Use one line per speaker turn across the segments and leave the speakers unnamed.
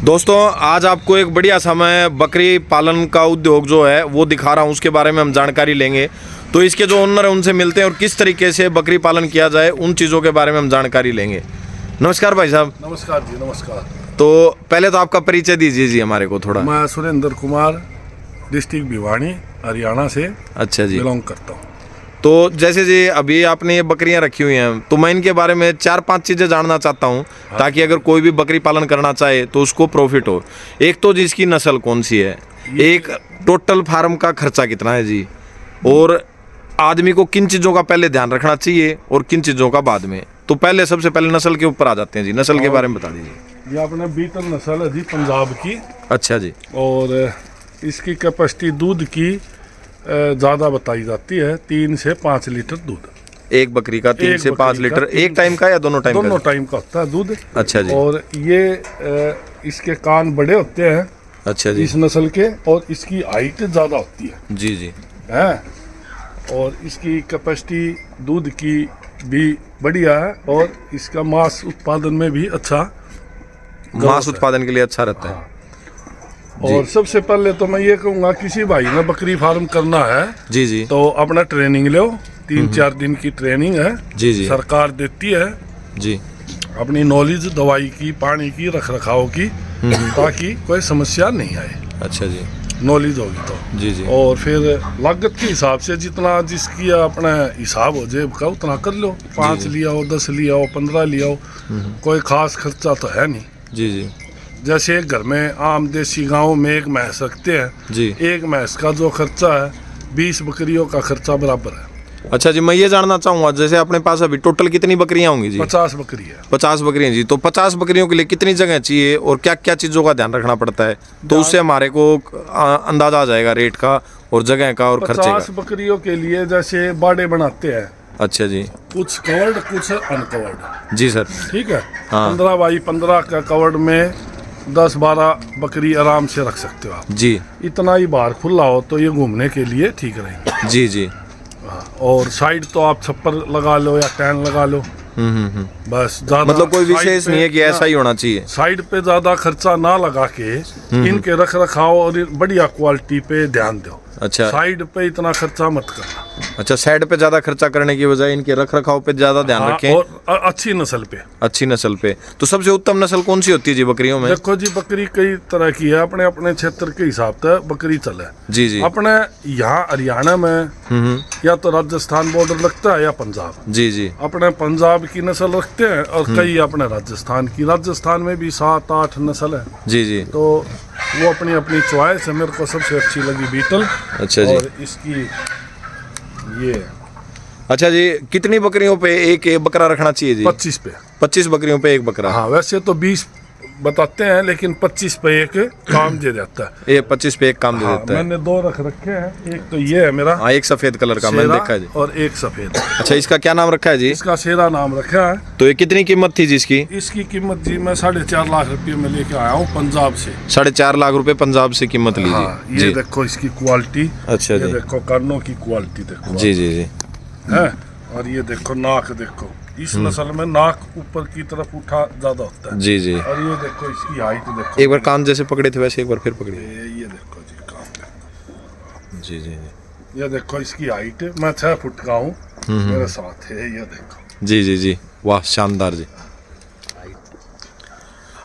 दोस्तों आज आपको एक बढ़िया समय बकरी पालन का उद्योग जो है वो दिखा रहा हूँ, उसके बारे में हम जानकारी लेंगे। तो इसके जो ओनर है उनसे मिलते हैं और किस तरीके से बकरी पालन किया जाए उन चीज़ों के बारे में हम जानकारी लेंगे। नमस्कार भाई साहब।
नमस्कार जी, नमस्कार।
तो पहले तो आपका परिचय दीजिए जी हमारे को थोड़ा।
मैं सुरेंद्र कुमार, डिस्ट्रिक्ट भिवानी, हरियाणा से
अच्छा जी,
बिलोंग करता हूँ।
तो जैसे जी अभी आपने ये बकरियां रखी हुई हैं तो मैं इनके बारे में 4-5 चीज़ें जानना चाहता हूँ ताकि अगर कोई भी बकरी पालन करना चाहे तो उसको प्रॉफिट हो। एक तो जिसकी नस्ल कौन सी है, एक टोटल फार्म का खर्चा कितना है जी, और आदमी को किन चीज़ों का पहले ध्यान रखना चाहिए और किन चीज़ों का बाद में। तो पहले सबसे पहले नस्ल के ऊपर आ जाते हैं जी, नस्ल के बारे में बता दीजिए।
ये अपने बीटल नस्ल है जी, पंजाब की।
अच्छा जी।
और इसकी कैपेसिटी दूध की ज़्यादा बताई जाती है, 3 से 5 लीटर दूध।
एक बकरी का 3 से 5 लीटर एक टाइम का या दोनों टाइम का?
दोनों टाइम का होता है दूध।
अच्छा जी।
और ये इसके कान बड़े होते हैं।
अच्छा जी।
इस नस्ल के, और इसकी हाइट ज़्यादा होती है।
जी जी।
है, और इसकी कैपेसिटी दूध की भी बढ़िया है, और इसका मांस उत्पादन में भी अच्छा,
मांस उत्पादन के लिए अच्छा रहता है।
और सबसे पहले तो मैं ये कहूँगा, किसी भाई ने बकरी फार्म करना है
जी जी,
तो अपना ट्रेनिंग लो। 3-4 दिन की ट्रेनिंग है,
जी जी,
सरकार देती है
जी।
अपनी नॉलेज दवाई की, पानी की, रख रखाव की, ताकि कोई समस्या नहीं आए।
अच्छा जी।
नॉलेज होगी तो
जी जी।
और फिर लागत के हिसाब से जितना जिसकी अपना हिसाब हो जेब का उतना कर लो। 5 लिया हो, 10 लिया हो, 15 लिया हो, कोई खास खर्चा तो है नहीं।
जी जी।
जैसे एक घर में आम देसी गांव में एक भैंस रखते हैं
जी।
एक भैंस का जो खर्चा है 20 बकरियों का खर्चा बराबर है।
अच्छा जी, मैं ये जानना चाहूँगा जैसे अपने पास अभी टोटल कितनी बकरियाँ होंगी जी?
50 बकरी है।
50 बकरियाँ जी। तो 50 बकरियों के लिए कितनी जगह चाहिए और क्या क्या चीज़ों का ध्यान रखना पड़ता है, तो उससे हमारे को अंदाजा आ जाएगा रेट का और जगह का और खर्चे
50
का।
बकरियों के लिए जैसे बाड़े बनाते हैं,
अच्छा जी।
कुछ कवर्ड कुछ अनकवर्ड।
जी सर।
ठीक है।
हाँ।
15 बाई 15 का कवर्ड में 10-12 बकरी आराम से रख सकते हो आप।
जी।
इतना ही बाहर खुला हो तो ये घूमने के लिए ठीक रहेगा।
जी जी।
और साइड तो आप छप्पर लगा लो या टैन लगा लो। बस ज्यादा
मतलब कोई विशेष नहीं है कि ऐसा ही होना चाहिए।
साइड पे ज्यादा खर्चा ना लगा के इनके रख रखाव और बढ़िया क्वालिटी पे ध्यान दो।
अच्छा।
साइड पे इतना खर्चा मत करना।
अच्छा, साइड पे ज्यादा खर्चा करने की बजाय इनके रख रखाव पे ज्यादा ध्यान रखें।
और अच्छी नस्ल पे।
अच्छी नस्ल पे। तो सबसे उत्तम नस्ल कौन सी होती है जी बकरियों में?
देखो जी, बकरी कई तरह की है, अपने अपने क्षेत्र के हिसाब से बकरी चले।
जी जी।
अपने यहाँ हरियाणा में या तो राजस्थान बॉर्डर लगता है या पंजाब।
जी जी।
अपने पंजाब की नस्ल रखते हैं और कई अपने राजस्थान की। राजस्थान में भी 7-8 नस्ल है।
जी जी।
तो वो अपनी अपनी चॉइस है। मेरे को सबसे अच्छी लगी बीटल।
अच्छा जी।
और इसकी ये
अच्छा जी, कितनी बकरियों पे एक बकरा रखना चाहिए जी?
25 पे।
25 बकरियों पे एक बकरा।
हाँ, वैसे तो 20 बताते हैं, लेकिन 25 पे एक काम दे देता है।
ये 25 पे एक काम दे
हाँ,
देता है।
मैंने 2 रख रखे हैं। एक तो ये है मेरा।
हाँ, एक सफेद कलर का मैंने देखा है जी।
और एक सफेद।
अच्छा, इसका क्या नाम रखा है जी?
इसका शेरा नाम रखा है।
तो ये कितनी कीमत थी जी इसकी?
इसकी कीमत जी मैं 4.5 लाख रुपये में लेके आया हूँ पंजाब से।
4.5 लाख रुपए पंजाब से कीमत ली
हाँ,
जी।
ये देखो इसकी क्वालिटी।
अच्छा
ये
जी।
देखो कानों की क्वालिटी देखो।
जी जी जी।
है, और ये देखो नाक देखो। इस नस्ल में नाक ऊपर की तरफ उठा ज्यादा होता है।
जी जी।
और ये देखो इसकी हाइट देखो।
एक बार कान जैसे पकड़े थे वैसे एक बार फिर पकड़िए।
ये देखो जी काम देखो।
जी जी जी।
ये देखो इसकी हाइट, मैं 6 फुट का हूँ, मेरे साथ है। ये देखो।
जी जी जी। वाह, शानदार जी।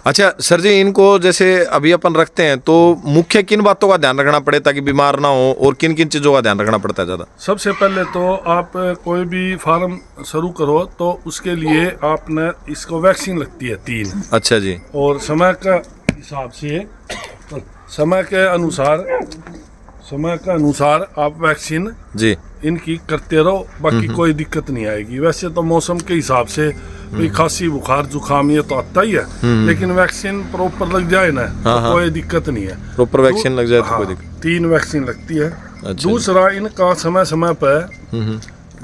अच्छा सर जी, इनको जैसे अभी अपन रखते हैं तो मुख्य किन बातों का ध्यान रखना पड़े ताकि बीमार ना हो, और किन किन चीज़ों का ध्यान रखना पड़ता है ज़्यादा?
सबसे पहले तो आप कोई भी फार्म शुरू करो तो उसके लिए आपने इसको वैक्सीन लगती है 3।
अच्छा जी।
और समय का हिसाब से, समय के अनुसार आप वैक्सीन
जी।
इनकी करते रहो, बाकी कोई दिक्कत नहीं आएगी। वैसे तो मौसम के हिसाब से भी खांसी बुखार जुकाम ये तो आता ही है, लेकिन वैक्सीन प्रॉपर लग जाए ना तो कोई दिक्कत नहीं है।
प्रॉपर वैक्सीन लग जाए तो कोई
हाँ,
दिक्कत।
3 वैक्सीन लगती है।
अच्छा।
दूसरा, इनका समय समय पर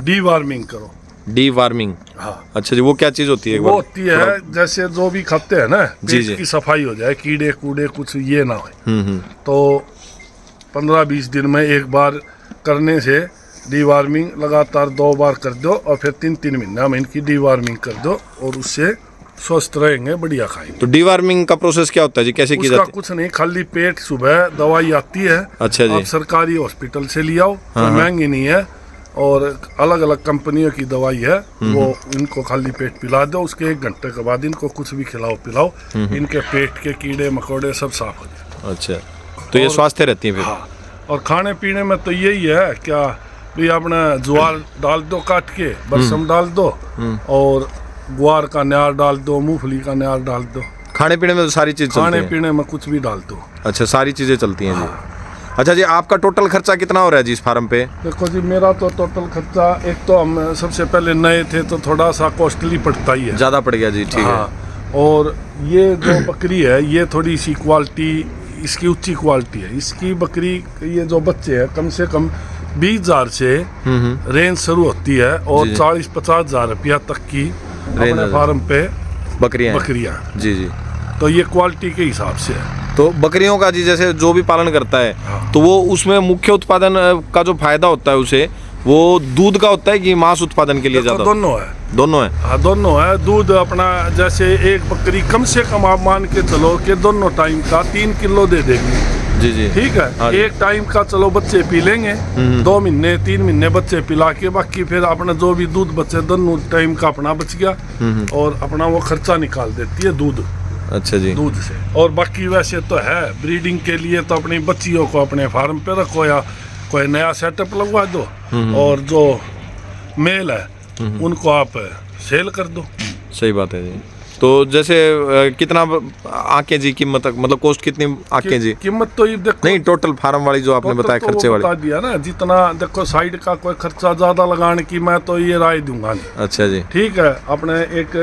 डीवार्मिंग करो।
डीवार्मिंग।
हाँ।
अच्छा जी, वो क्या चीज़ होती है?
वो होती है जैसे जो भी खाते हैं ना,
जी,
पेट
जी।
की सफाई हो जाए, कीड़े कूड़े कुछ ये ना हो। तो 15-20 दिन में एक बार करने से डीवार्मिंग लगातार 2 बार कर दो, और फिर 3-3 महीना में इनकी डीवार्मिंग कर दो, और उससे स्वस्थ रहेंगे, बढ़िया खाएंगे।
तो डीवार्मिंग का प्रोसेस क्या होता है जी, कैसे की
उसका
जाती है?
कुछ नहीं, खाली पेट सुबह दवाई आती है।
अच्छा जी।
आप सरकारी हॉस्पिटल से ले आओ, कोई महंगी नहीं है, और अलग अलग कंपनियों की दवाई है, वो इनको खाली पेट पिला दो, उसके 1 घंटे के बाद इनको कुछ भी खिलाओ पिलाओ, इनके पेट के कीड़े मकोड़े सब साफ हो जाए।
अच्छा, तो ये स्वास्थ्य रहती है फिर?
हाँ, और खाने पीने में तो यही है क्या भी, अपना ज्वार डाल दो काट के, बरसम डाल दो, और ग्वार का न्यार डाल दो, मूंगफली का न्यार डाल दो।
खाने पीने में तो सारी चीज चलती
खाने
है?
पीने में कुछ भी डाल दो।
अच्छा, सारी चीजें चलती हैं जी। अच्छा जी, आपका टोटल खर्चा कितना हो रहा है जी इस फार्म पे?
देखो जी, मेरा तो टोटल खर्चा, एक तो हम सबसे पहले नए थे तो थोड़ा सा कॉस्टली पड़ता ही है।
ज्यादा पड़ गया जी, ठीक
हाँ, और ये जो बकरी है ये थोड़ी सी क्वालिटी, इसकी ऊंची क्वालिटी है। इसकी बकरी, ये जो बच्चे हैं, कम से कम 20,000 से रेंज शुरू होती है, और
जी।
40-50 हजार रुपया तक की
रेंज
अपने फार्म पे
बकरियां हैं।
बकरियां।
जी जी।
तो ये क्वालिटी के हिसाब से है।
तो बकरियों का जी, जैसे जो भी पालन करता है,
हाँ।
तो वो उसमें मुख्य उत्पादन का जो फायदा होता है उसे, वो दूध का होता है कि मांस उत्पादन के लिए
तो
ज्यादा?
दोनों है।
दोनों है।
हाँ, दोनों है। दूध अपना, जैसे एक बकरी कम से कम आप मान के चलो कि दोनों टाइम का 3 किलो दे देगी।
जी जी।
ठीक है।
हाँ जी।
एक टाइम का चलो बच्चे पी लेंगे, 2 महीने 3 महीने बच्चे पिला के, बाकी फिर अपना जो भी दूध बचे दोनों टाइम का अपना बच गया, और अपना वो खर्चा निकाल देती है दूध।
अच्छा जी।
दूध से। और बाकी वैसे तो है ब्रीडिंग के लिए, तो अपनी बच्चियों को अपने फार्म पे रखो, या कोई नया सेटअप लगवा दो, और जो मेल है उनको आप सेल कर दो।
सही बात है जी। तो जैसे कितना आके जी कीमत, मतलब कॉस्ट कितनी आके जी?
कीमत तो ये देखो,
नहीं, टोटल फार्म वाली जो आपने
टोटल
बताया
तो वो
खर्चे वाली।
बता दिया ना, जितना देखो साइड का कोई खर्चा ज्यादा लगाने की मैं तो ये राय दूंगा नहीं।
अच्छा जी।
ठीक है। अपने एक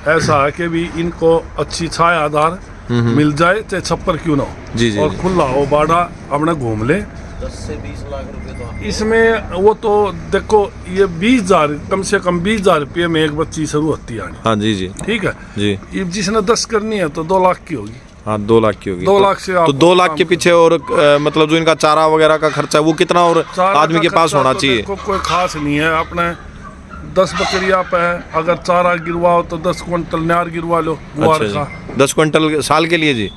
ऐसा है कि भी इनको अच्छी छायादार मिल जाए, चाहे छप्पर क्यों ना हो,
जी जी
और
जी।
खुला हो बाड़ा, अपने घूम ले।
10 से 20 लाख रुपए तो
इसमें वो तो देखो, ये 20,000, कम से कम 20,000 रुपये में एक बच्ची शुरू होती है आनी।
हाँ जी जी
ठीक है
जी।
ये जिसने 10 करनी है तो 2 लाख की होगी।
हाँ, 2 लाख की होगी।
2 लाख से
तो
आप
2 लाख
काम
के पीछे, और मतलब जो इनका चारा वगैरह का खर्चा है वो कितना, और
चारा
आदमी
का
के पास
खर्चा
होना
तो
चाहिए?
देखो कोई खास नहीं है। अपने 10 बकरियां पे है, अगर चारा गिरवाओ तो 10 क्विंटल न्यार गिरवा लो गुआर
अच्छा
का।
जी। 10 क्विंटल साल के लिए जी?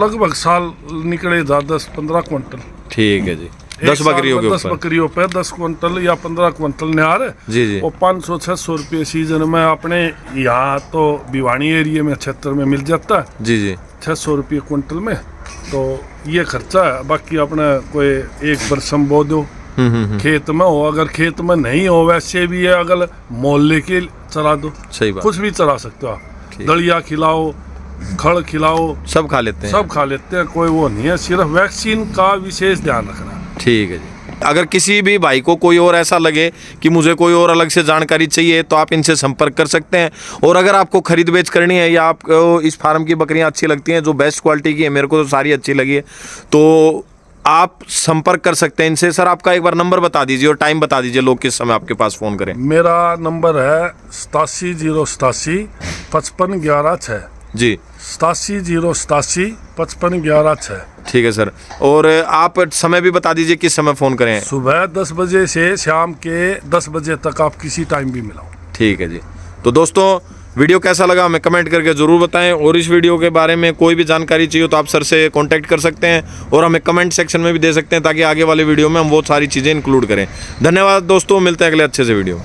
लगभग साल निकलेगा 10-15 क्विंटल।
ठीक है जी।
एक
10
साल
बकरियों
में
के
10
ऊपर?
बकरियों पे 10 क्विंटल या 15 क्विंटल न्यार।
जी जी।
वो 500-600 रुपये सीजन में अपने यहाँ तो भिवानी एरिया में, क्षेत्र में मिल जाता है।
जी जी।
600 रुपये क्विंटल में। तो ये खर्चा है। बाकी अपने कोई एक बरसम बो दो, खेत में हो, अगर खेत में नहीं हो वैसे भी है, अगर मोहल्ले के चरा दो।
सही बात।
कुछ भी चरा सकते हो आप। दलिया खिलाओ, खड़ खिलाओ,
सब खा लेते हैं?
सब खा लेते हैं, कोई वो नहीं है। सिर्फ वैक्सीन का विशेष ध्यान रखना।
ठीक है जी। अगर किसी भी भाई को कोई और ऐसा लगे कि मुझे कोई और अलग से जानकारी चाहिए, तो आप इनसे संपर्क कर सकते हैं। और अगर आपको खरीद बेच करनी है, या आपको इस फार्म की बकरियां अच्छी लगती हैं जो बेस्ट क्वालिटी की है, मेरे को तो सारी अच्छी लगी है, तो आप संपर्क कर सकते हैं इनसे। सर, आपका एक बार नंबर बता दीजिए और टाइम बता दीजिए, लोग किस समय आपके पास फ़ोन करें।
मेरा नंबर है 87 087 55 11 6।
जी।
87 087 55 11 6।
ठीक है सर। और आप समय भी बता दीजिए किस समय फ़ोन करें।
सुबह 10 बजे से शाम के 10 बजे तक आप किसी टाइम भी मिलाओ।
ठीक है जी। तो दोस्तों, वीडियो कैसा लगा हमें कमेंट करके ज़रूर बताएं, और इस वीडियो के बारे में कोई भी जानकारी चाहिए तो आप सर से कांटेक्ट कर सकते हैं, और हमें कमेंट सेक्शन में भी दे सकते हैं, ताकि आगे वाले वीडियो में हम वो सारी चीज़ें इंक्लूड करें। धन्यवाद दोस्तों, मिलते हैं अगले अच्छे से वीडियो।